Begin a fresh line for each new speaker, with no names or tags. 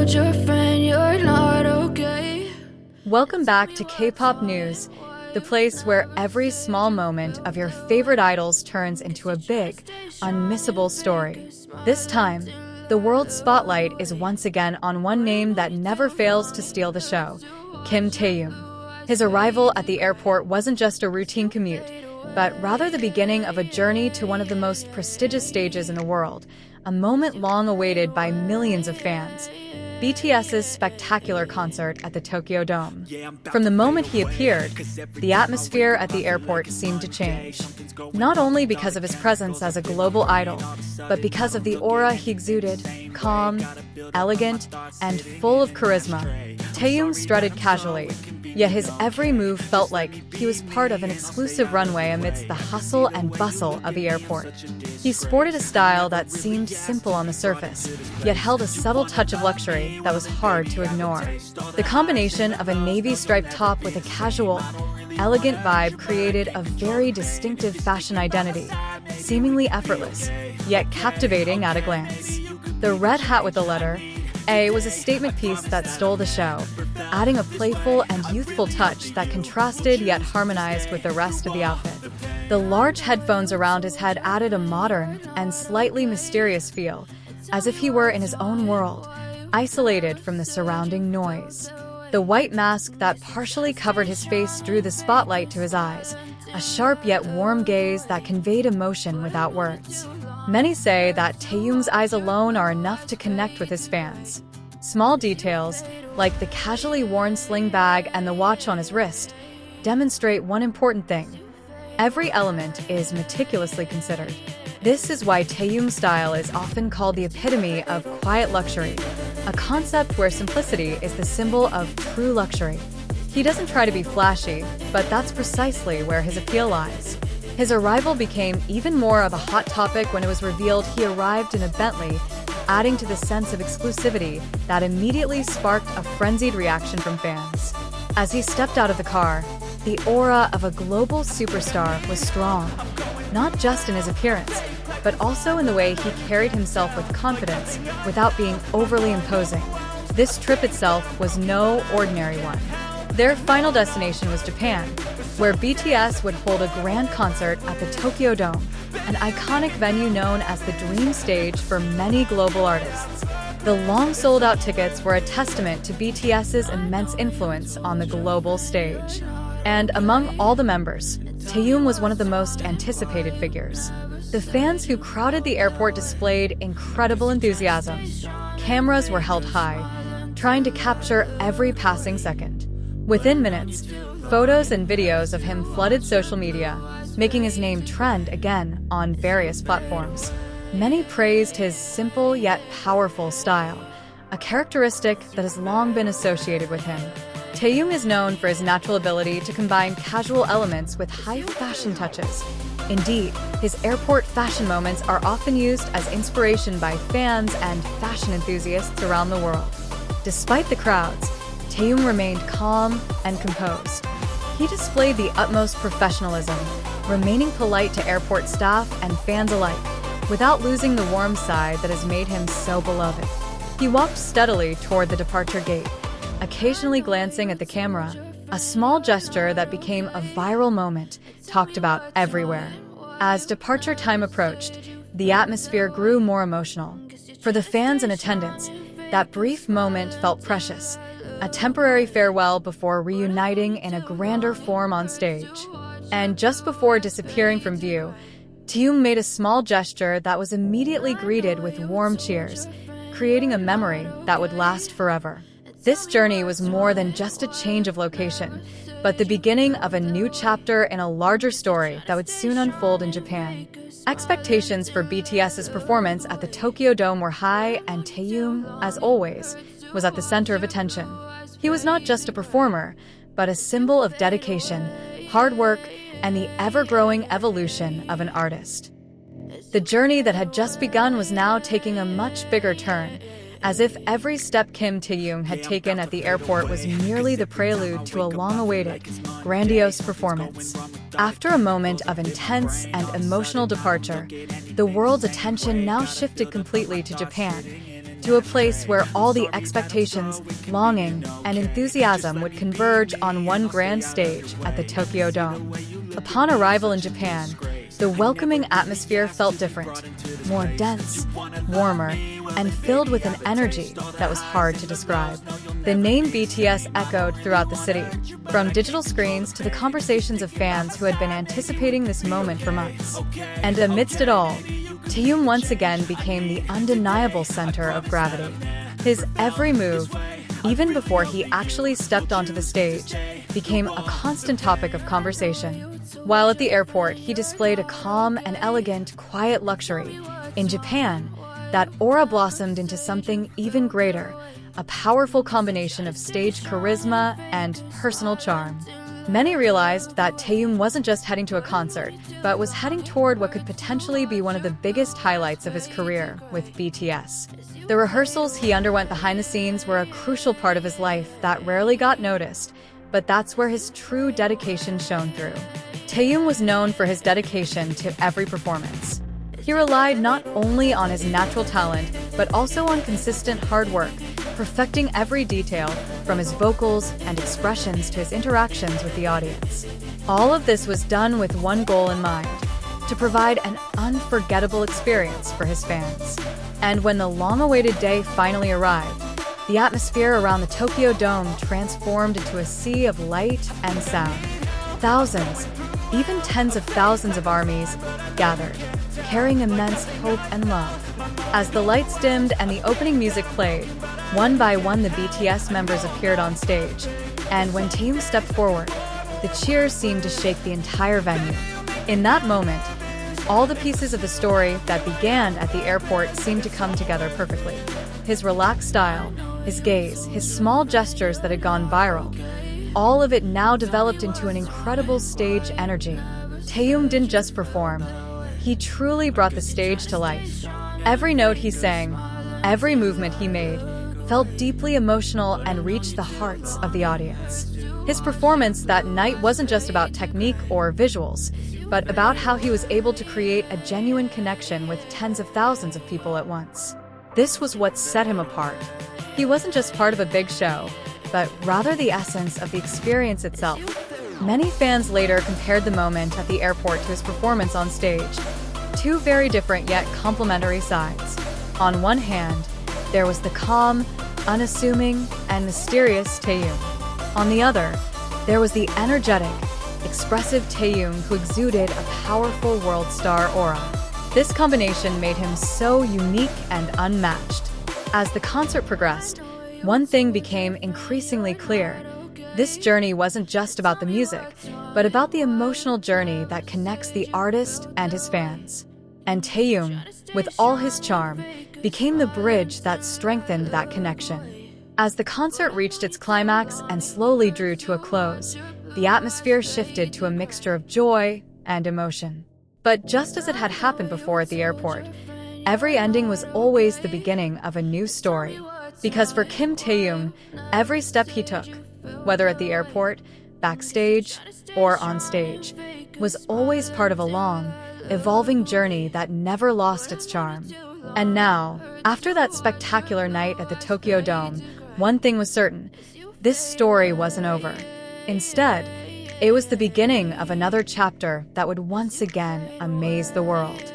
told your friend you're not okay.
Welcome back to K-pop News, the place where every small moment of your favorite idols turns into a big, unmissable story. This time, the world's spotlight is once again on one name that never fails to steal the show, Kim Taehyung. His arrival at the airport wasn't just a routine commute, but rather the beginning of a journey to one of the most prestigious stages in the world, a moment long awaited by millions of fans. BTS's spectacular concert at the Tokyo Dome. From the moment he appeared, the atmosphere at the airport seemed to change. Not only because of his presence as a global idol, but because of the aura he exuded, calm, elegant, and full of charisma. Taehyung strutted casually, yet his every move felt like he was part of an exclusive runway amidst the hustle and bustle of the airport. He sported a style that seemed simple on the surface, yet held a subtle touch of luxury that was hard to ignore. The combination of a navy striped top with a casual, elegant vibe created a very distinctive fashion identity, seemingly effortless, yet captivating at a glance. The red hat with the letter A was a statement piece that stole the show, adding a playful and youthful touch that contrasted yet harmonized with the rest of the outfit. The large headphones around his head added a modern and slightly mysterious feel, as if he were in his own world, isolated from the surrounding noise. The white mask that partially covered his face drew the spotlight to his eyes, a sharp yet warm gaze that conveyed emotion without words. Many say that Taehyung's eyes alone are enough to connect with his fans. Small details, like the casually worn sling bag and the watch on his wrist, demonstrate one important thing. Every element is meticulously considered. This is why Taehyung's style is often called the epitome of quiet luxury, a concept where simplicity is the symbol of true luxury. He doesn't try to be flashy, but that's precisely where his appeal lies. His arrival became even more of a hot topic when it was revealed he arrived in a Bentley, adding to the sense of exclusivity that immediately sparked a frenzied reaction from fans. As he stepped out of the car, the aura of a global superstar was strong, not just in his appearance, but also in the way he carried himself with confidence without being overly imposing. This trip itself was no ordinary one. Their final destination was Japan, where BTS would hold a grand concert at the Tokyo Dome, an iconic venue known as the dream stage for many global artists. The long sold-out tickets were a testament to BTS's immense influence on the global stage. And among all the members, Taehyung was one of the most anticipated figures. The fans who crowded the airport displayed incredible enthusiasm. Cameras were held high, trying to capture every passing second. Within minutes, photos and videos of him flooded social media, making his name trend again on various platforms. Many praised his simple yet powerful style, a characteristic that has long been associated with him. Taehyung is known for his natural ability to combine casual elements with high fashion touches. Indeed, his airport fashion moments are often used as inspiration by fans and fashion enthusiasts around the world. Despite the crowds, Taehyung remained calm and composed. He displayed the utmost professionalism, remaining polite to airport staff and fans alike, without losing the warm side that has made him so beloved. He walked steadily toward the departure gate, occasionally glancing at the camera, a small gesture that became a viral moment talked about everywhere. As departure time approached, the atmosphere grew more emotional. For the fans in attendance, that brief moment felt precious, a temporary farewell before reuniting in a grander form on stage. And just before disappearing from view, Taehyung made a small gesture that was immediately greeted with warm cheers, creating a memory that would last forever. This journey was more than just a change of location, but the beginning of a new chapter in a larger story that would soon unfold in Japan. Expectations for BTS's performance at the Tokyo Dome were high, and Taehyung, as always, was at the center of attention. He was not just a performer, but a symbol of dedication, hard work, and the ever-growing evolution of an artist. The journey that had just begun was now taking a much bigger turn, as if every step Kim Taehyung had taken at the airport was merely the prelude to a long-awaited, grandiose performance. After a moment of intense and emotional departure, the world's attention now shifted completely to Japan, to a place where all the expectations, longing, and enthusiasm would converge on one grand stage at the Tokyo Dome. Upon arrival in Japan, the welcoming atmosphere felt different, more dense, warmer, and filled with an energy that was hard to describe. The name BTS echoed throughout the city, from digital screens to the conversations of fans who had been anticipating this moment for months. And amidst it all, Taehyung once again became the undeniable center of gravity. His every move, even before he actually stepped onto the stage, became a constant topic of conversation. While at the airport, he displayed a calm and elegant, quiet luxury. In Japan, that aura blossomed into something even greater, a powerful combination of stage charisma and personal charm. Many realized that Taehyung wasn't just heading to a concert, but was heading toward what could potentially be one of the biggest highlights of his career with BTS. The rehearsals he underwent behind the scenes were a crucial part of his life that rarely got noticed, but that's where his true dedication shone through. Taehyung was known for his dedication to every performance. He relied not only on his natural talent, but also on consistent hard work, perfecting every detail, from his vocals and expressions to his interactions with the audience. All of this was done with one goal in mind: to provide an unforgettable experience for his fans. And when the long-awaited day finally arrived, the atmosphere around the Tokyo Dome transformed into a sea of light and sound. Thousands, even tens of thousands of armies gathered, carrying immense hope and love. As the lights dimmed and the opening music played, one by one the BTS members appeared on stage, and when Taehyung stepped forward, the cheers seemed to shake the entire venue. In that moment, all the pieces of the story that began at the airport seemed to come together perfectly. His relaxed style, his gaze, his small gestures that had gone viral, all of it now developed into an incredible stage energy. Taehyung didn't just perform, he truly brought the stage to life. Every note he sang, every movement he made, felt deeply emotional and reached the hearts of the audience. His performance that night wasn't just about technique or visuals, but about how he was able to create a genuine connection with tens of thousands of people at once. This was what set him apart. He wasn't just part of a big show, but rather the essence of the experience itself. Many fans later compared the moment at the airport to his performance on stage. Two very different yet complementary sides. On one hand, there was the calm, unassuming, and mysterious Taehyung. On the other, there was the energetic, expressive Taehyung who exuded a powerful world star aura. This combination made him so unique and unmatched. As the concert progressed, one thing became increasingly clear. This journey wasn't just about the music, but about the emotional journey that connects the artist and his fans. And Taehyung, with all his charm, became the bridge that strengthened that connection. As the concert reached its climax and slowly drew to a close, the atmosphere shifted to a mixture of joy and emotion. But just as it had happened before at the airport, every ending was always the beginning of a new story. Because for Kim Taehyung, every step he took, whether at the airport, backstage, or on stage, was always part of a long, evolving journey that never lost its charm. And now, after that spectacular night at the Tokyo Dome, one thing was certain: this story wasn't over. Instead, it was the beginning of another chapter that would once again amaze the world.